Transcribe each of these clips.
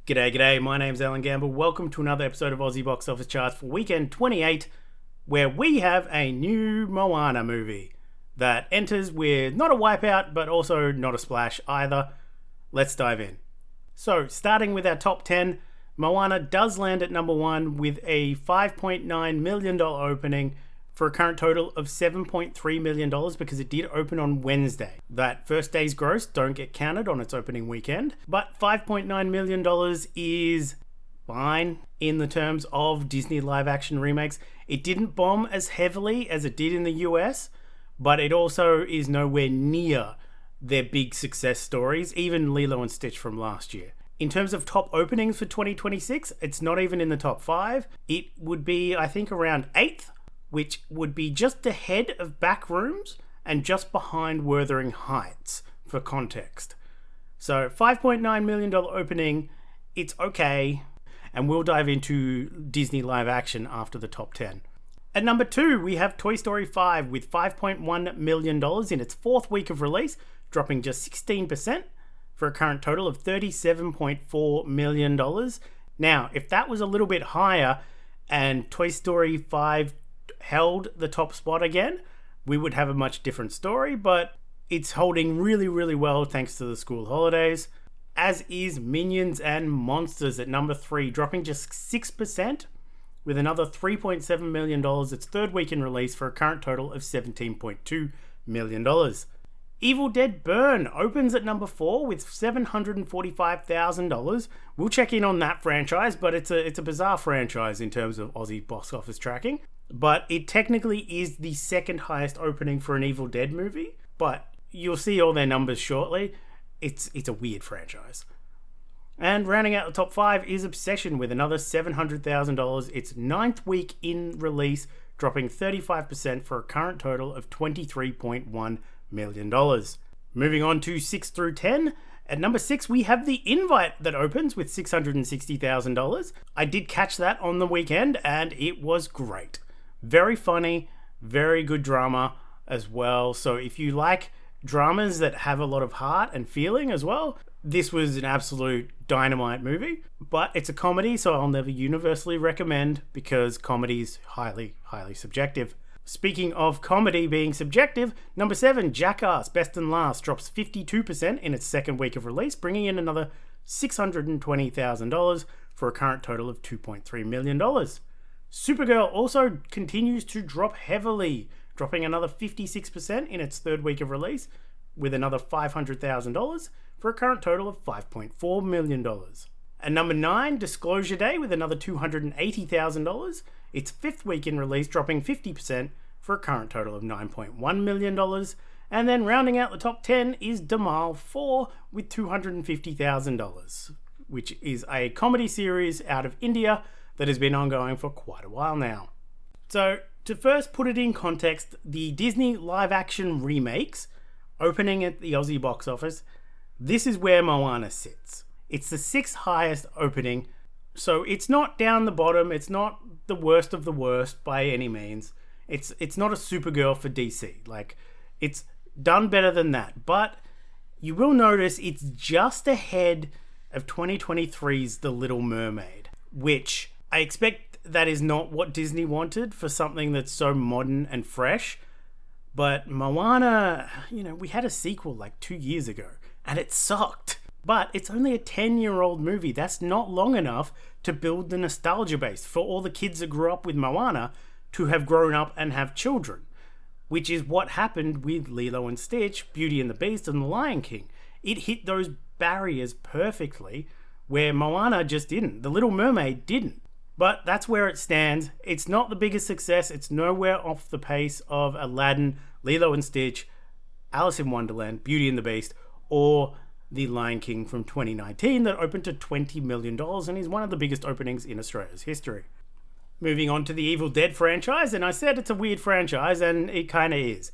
G'day, g'day, my name's Alan Gamble. Welcome to another episode of Aussie Box Office Charts for weekend 28, where we have a new Moana movie that enters with not a wipeout, but also not a splash either. Let's dive in. So, starting with our top 10, Moana does land at number 1 with a $5.9 million opening for a current total of $7.3 million because it did open on Wednesday. That first day's gross don't get counted on its opening weekend, but $5.9 million is fine in the terms of Disney live action remakes. It didn't bomb as heavily as it did in the US, but it also is nowhere near their big success stories, even Lilo and Stitch from last year. In terms of top openings for 2026, it's not even in the top 5. It would be, I think, around 8th, which would be just ahead of Backrooms and just behind Wuthering Heights, for context. So, $5.9 million opening, it's okay, and we'll dive into Disney live action after the top 10. At number 2, we have Toy Story 5 with $5.1 million in its 4th week of release, dropping just 16% for a current total of $37.4 million. Now, if that was a little bit higher and Toy Story 5 held the top spot again, we would have a much different story, but it's holding really, really well thanks to the school holidays, as is Minions and Monsters at number 3, dropping just 6% with another $3.7 million its 3rd week in release for a current total of $17.2 million. Evil Dead Burn opens at number 4 with $745,000. We'll check in on that franchise, but it's a bizarre franchise in terms of Aussie box office tracking. But it technically is the 2nd highest opening for an Evil Dead movie, but you'll see all their numbers shortly. It's a weird franchise. And rounding out the top 5 is Obsession with another $700,000. Its 9th week in release, dropping 35% for a current total of $23.1 million. Moving on to 6 through 10. At number 6, we have The Invite that opens with $660,000. I did catch that on the weekend and it was great. Very funny, very good drama as well. So if you like dramas that have a lot of heart and feeling as well, this was an absolute dynamite movie. But it's a comedy, so I'll never universally recommend because comedy is highly, highly subjective. Speaking of comedy being subjective, number 7, Jackass Best and Last drops 52% in its 2nd week of release, bringing in another $620,000 for a current total of $2.3 million. Supergirl also continues to drop heavily, dropping another 56% in its 3rd week of release, with another $500,000 for a current total of $5.4 million. At number 9, Disclosure Day with another $280,000, its 5th week in release, dropping 50% for a current total of $9.1 million. And then rounding out the top 10 is Dhamal 4 with $250,000, which is a comedy series out of India that has been ongoing for quite a while now. So, to first put it in context, the Disney live action remakes opening at the Aussie box office, this is where Moana sits. It's the 6th highest opening, so it's not down the bottom, it's not the worst of the worst by any means. It's not a Supergirl for DC. Like, it's done better than that, but you will notice it's just ahead of 2023's The Little Mermaid, which I expect that is not what Disney wanted for something that's so modern and fresh. But Moana, we had a sequel like 2 years ago, and it sucked. But it's only a 10-year-old movie. That's not long enough to build the nostalgia base for all the kids that grew up with Moana to have grown up and have children, which is what happened with Lilo and Stitch, Beauty and the Beast, and The Lion King. It hit those barriers perfectly where Moana just didn't. The Little Mermaid didn't. But that's where it stands. It's not the biggest success. It's nowhere off the pace of Aladdin, Lilo and Stitch, Alice in Wonderland, Beauty and the Beast, or The Lion King from 2019 that opened to $20 million and is one of the biggest openings in Australia's history. Moving on to the Evil Dead franchise, and I said it's a weird franchise, and it kind of is.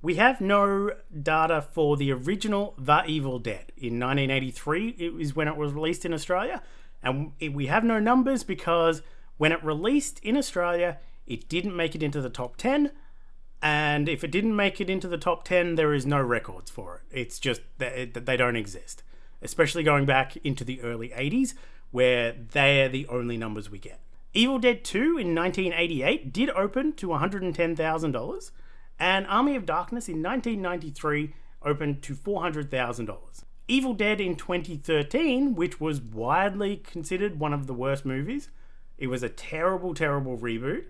We have no data for the original The Evil Dead. In 1983, it was when it was released in Australia, and we have no numbers because when it released in Australia, it didn't make it into the top 10, and if it didn't make it into the top 10, there is no records for it. It's just that they don't exist. especially going back into the early 80s, where they're the only numbers we get. Evil Dead 2 in 1988 did open to $110,000, and Army of Darkness in 1993 opened to $400,000. Evil Dead in 2013, which was widely considered one of the worst movies, it was a terrible, terrible reboot,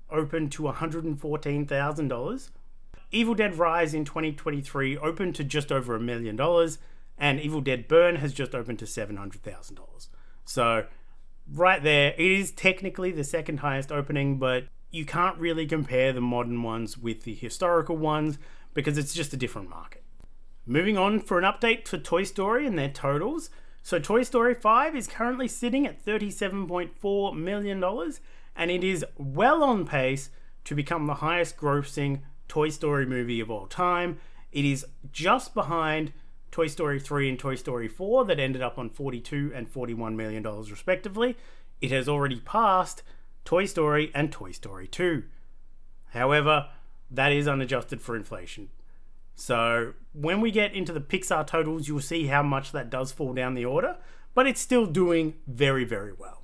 opened to $114,000. Evil Dead Rise in 2023 opened to just over $1 million, and Evil Dead Burn has just opened to $700,000. So, right there, it is technically the second highest opening, but you can't really compare the modern ones with the historical ones because it's just a different market. Moving on for an update for Toy Story and their totals. So Toy Story 5 is currently sitting at $37.4 million, and it is well on pace to become the highest grossing Toy Story movie of all time. It is just behind Toy Story 3 and Toy Story 4 that ended up on $42 and $41 million respectively. It has already passed Toy Story and Toy Story 2. However, that is unadjusted for inflation. So when we get into the Pixar totals, you'll see how much that does fall down the order, but it's still doing very, very well.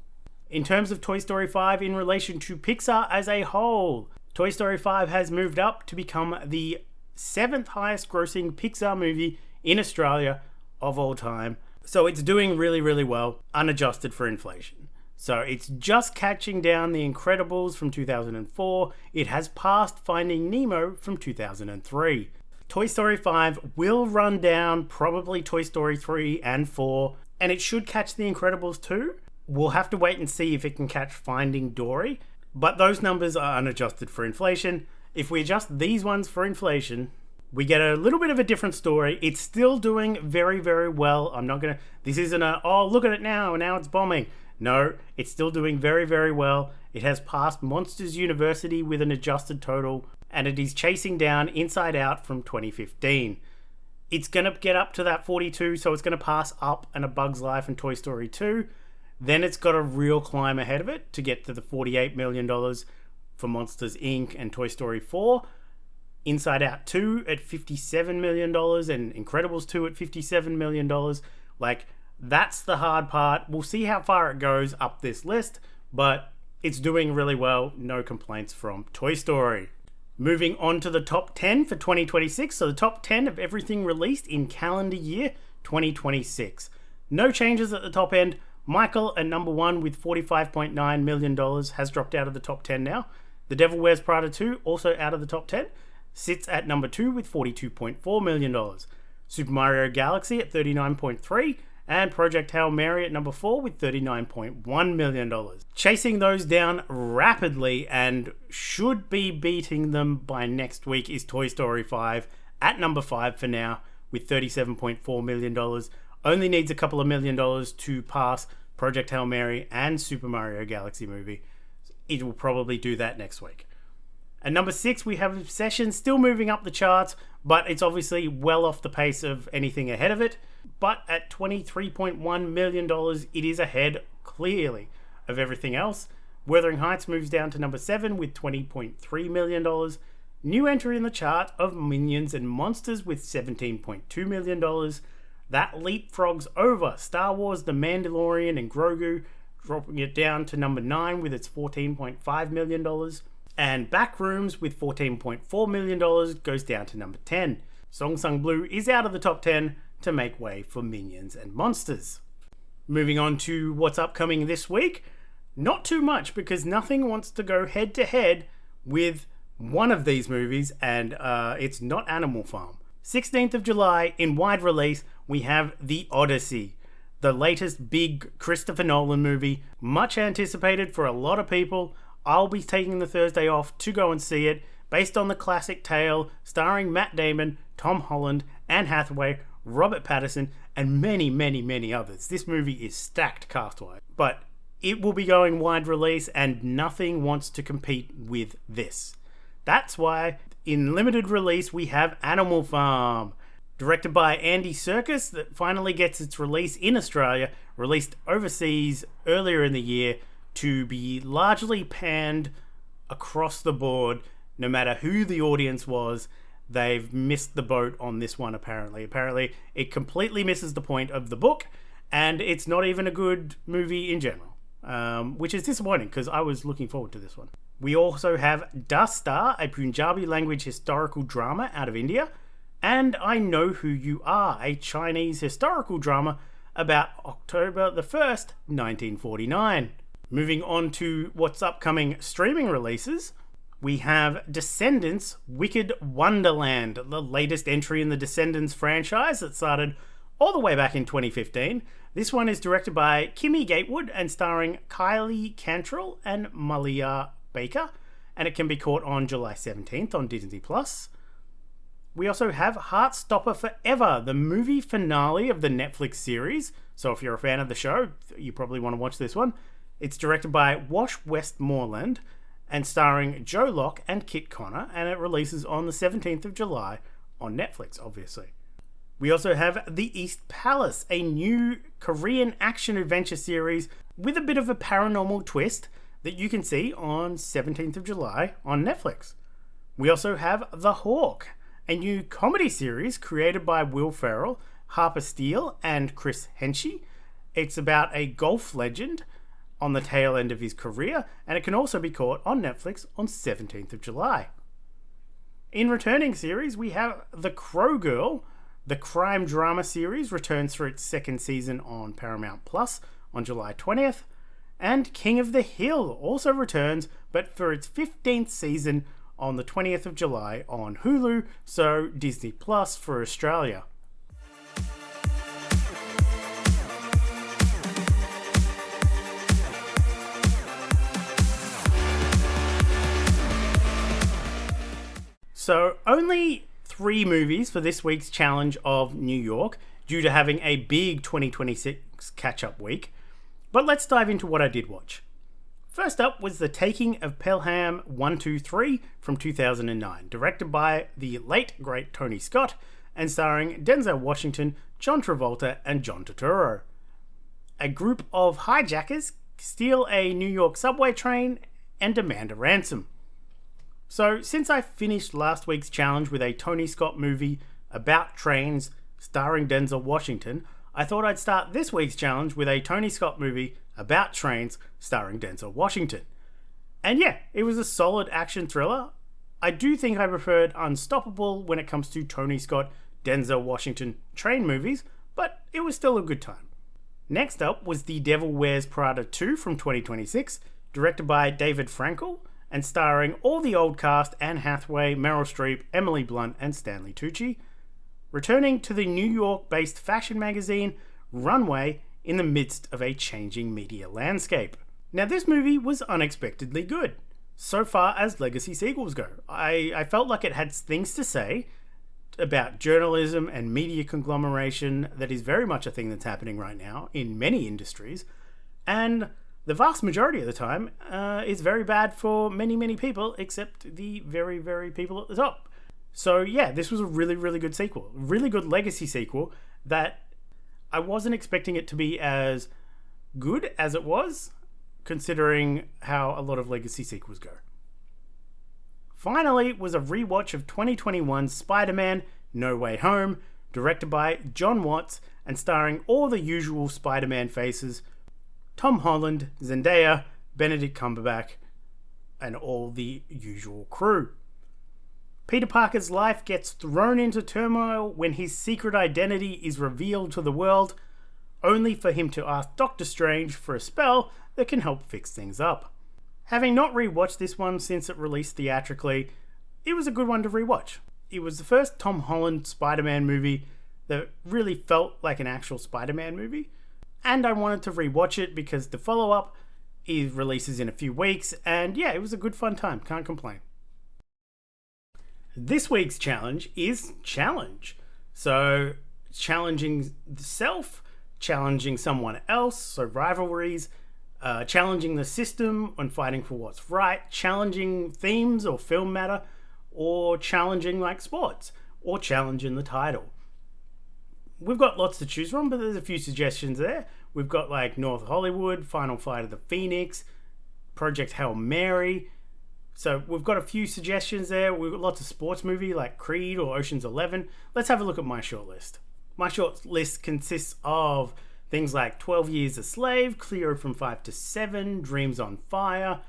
In terms of Toy Story 5 in relation to Pixar as a whole, Toy Story 5 has moved up to become the 7th highest grossing Pixar movie in Australia of all time. So it's doing really, really well, unadjusted for inflation. So it's just catching down The Incredibles from 2004. It has passed Finding Nemo from 2003. Toy Story 5 will run down probably Toy Story 3 and 4, and it should catch The Incredibles 2. We'll have to wait and see if it can catch Finding Dory, but those numbers are unadjusted for inflation. If we adjust these ones for inflation, we get a little bit of a different story. It's still doing very, very well. This isn't oh, look at it now it's bombing. No, it's still doing very, very well. It has passed Monsters University with an adjusted total, and it is chasing down Inside Out from 2015. It's going to get up to that 42, so it's going to pass Up and A Bug's Life and Toy Story 2. Then it's got a real climb ahead of it to get to the $48 million for Monsters, Inc. and Toy Story 4. Inside Out 2 at $57 million and Incredibles 2 at $57 million. That's the hard part. We'll see how far it goes up this list, but it's doing really well. No complaints from Toy Story. Moving on to the top 10 for 2026. So the top 10 of everything released in calendar year 2026. No changes at the top end. Michael at number 1 with $45.9 million has dropped out of the top 10 now. The Devil Wears Prada 2 also out of the top 10. Sits at number 2 with $42.4 million. Super Mario Galaxy at $39.3 and Project Hail Mary at number 4 with $39.1 million. Chasing those down rapidly and should be beating them by next week is Toy Story 5 at number 5 for now with $37.4 million. Only needs a couple of $1 million to pass Project Hail Mary and Super Mario Galaxy movie. It will probably do that next week. At number 6, we have Obsession, still moving up the charts, but it's obviously well off the pace of anything ahead of it. But at $23.1 million, it is ahead, clearly, of everything else. Wuthering Heights moves down to number 7 with $20.3 million. New entry in the chart of Minions and Monsters with $17.2 million. That leapfrogs over Star Wars, The Mandalorian and Grogu, dropping it down to number 9 with its $14.5 million. And Backrooms with $14.4 million goes down to number 10. Song Sung Blue is out of the top 10 to make way for Minions and Monsters. Moving on to what's upcoming this week. Not too much, because nothing wants to go head to head with one of these movies, and it's not Animal Farm. 16th of July, in wide release, we have The Odyssey, the latest big Christopher Nolan movie, much anticipated for a lot of people. I'll be taking the Thursday off to go and see it, based on the classic tale, starring Matt Damon, Tom Holland, Anne Hathaway, Robert Pattinson, and many, many, many others. This movie is stacked cast-wise, but it will be going wide release, and nothing wants to compete with this. That's why, in limited release, we have Animal Farm, directed by Andy Serkis, that finally gets its release in Australia, released overseas earlier in the year, to be largely panned across the board, no matter who the audience was. they've missed the boat on this one, apparently. Apparently, it completely misses the point of the book, and it's not even a good movie in general, which is disappointing because I was looking forward to this one. We also have Dastar, a Punjabi language historical drama out of India, and I Know Who You Are, a Chinese historical drama about October the 1st, 1949. Moving on to what's upcoming streaming releases, we have Descendants Wicked Wonderland, the latest entry in the Descendants franchise that started all the way back in 2015. This one is directed by Kimmy Gatewood and starring Kylie Cantrell and Malia Baker, and it can be caught on July 17th on Disney+. We also have Heartstopper Forever, the movie finale of the Netflix series. So if you're a fan of the show, you probably want to watch this one. It's directed by Wash Westmoreland and starring Joe Locke and Kit Connor, and it releases on the 17th of July on Netflix, obviously. We also have The East Palace, a new Korean action-adventure series with a bit of a paranormal twist that you can see on 17th of July on Netflix. We also have The Hawk, a new comedy series created by Will Ferrell, Harper Steele, and Chris Henchy. It's about a golf legend on the tail end of his career, and it can also be caught on Netflix on 17th of July. In returning series, we have The Crow Girl. The crime drama series returns for its second season on Paramount Plus on July 20th, and King of the Hill also returns, but for its 15th season on the 20th of July on Hulu, so Disney Plus for Australia. So only 3 movies for this week's challenge of New York, due to having a big 2026 catch-up week. But let's dive into what I did watch. First up was The Taking of Pelham 123 from 2009, directed by the late great Tony Scott and starring Denzel Washington, John Travolta, and John Turturro. A group of hijackers steal a New York subway train and demand a ransom. So, since I finished last week's challenge with a Tony Scott movie about trains starring Denzel Washington, I thought I'd start this week's challenge with a Tony Scott movie about trains starring Denzel Washington. And yeah, it was a solid action thriller. I do think I preferred Unstoppable when it comes to Tony Scott, Denzel Washington train movies, but it was still a good time. Next up was The Devil Wears Prada 2 from 2026, directed by David Frankel, and starring all the old cast: Anne Hathaway, Meryl Streep, Emily Blunt, and Stanley Tucci. Returning to the New York-based fashion magazine Runway in the midst of a changing media landscape. Now, this movie was unexpectedly good, so far as legacy sequels go. I felt like it had things to say about journalism and media conglomeration that is very much a thing that's happening right now in many industries, and the vast majority of the time is very bad for many, many people, except the very, very people at the top. So yeah, this was a really, really good sequel. Really good legacy sequel that I wasn't expecting it to be as good as it was, considering how a lot of legacy sequels go. Finally was a rewatch of 2021's Spider-Man No Way Home, directed by John Watts and starring all the usual Spider-Man faces: Tom Holland, Zendaya, Benedict Cumberbatch, and all the usual crew. Peter Parker's life gets thrown into turmoil when his secret identity is revealed to the world, only for him to ask Doctor Strange for a spell that can help fix things up. Having not rewatched this one since it released theatrically, it was a good one to rewatch. It was the first Tom Holland Spider-Man movie that really felt like an actual Spider-Man movie, and I wanted to rewatch it because the follow-up releases in a few weeks, and yeah, it was a good fun time, can't complain. This week's challenge is challenge. So, challenging the self, challenging someone else, so rivalries, challenging the system and fighting for what's right, challenging themes or film matter, or challenging like sports, or challenging the title. We've got lots to choose from, but there's a few suggestions there. We've got like North Hollywood, Final Fight of the Phoenix, Project Hail Mary, So we've got a few suggestions there. We've got lots of sports movie like Creed or Ocean's 11. Let's have a look at my shortlist. My shortlist consists of things like 12 Years a Slave, Cleo from 5 to 7, Dreams on Fire,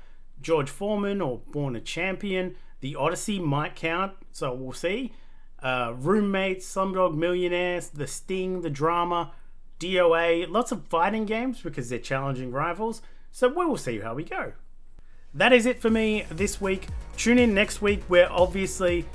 George Foreman or Born a Champion, The Odyssey might count, so we'll see. Roommates, Slumdog Millionaires, The Sting, The Drama, DOA, lots of fighting games because they're challenging rivals, so we will see how we go. That is it for me this week. Tune in next week where obviously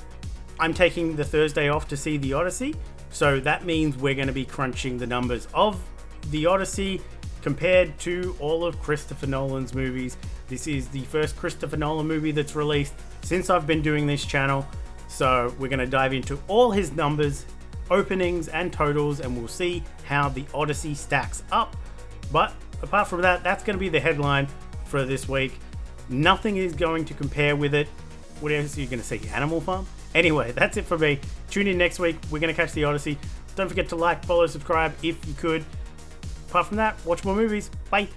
I'm taking the Thursday off to see The Odyssey, so that means we're going to be crunching the numbers of The Odyssey compared to all of Christopher Nolan's movies. This is the first Christopher Nolan movie that's released since I've been doing this channel. So we're going to dive into all his numbers, openings and totals, and we'll see how The Odyssey stacks up. But apart from that, that's going to be the headline for this week. Nothing is going to compare with it. What else are you going to see? Animal Farm? Anyway, that's it for me. Tune in next week. We're going to catch The Odyssey. Don't forget to like, follow, subscribe if you could. Apart from that, watch more movies. Bye.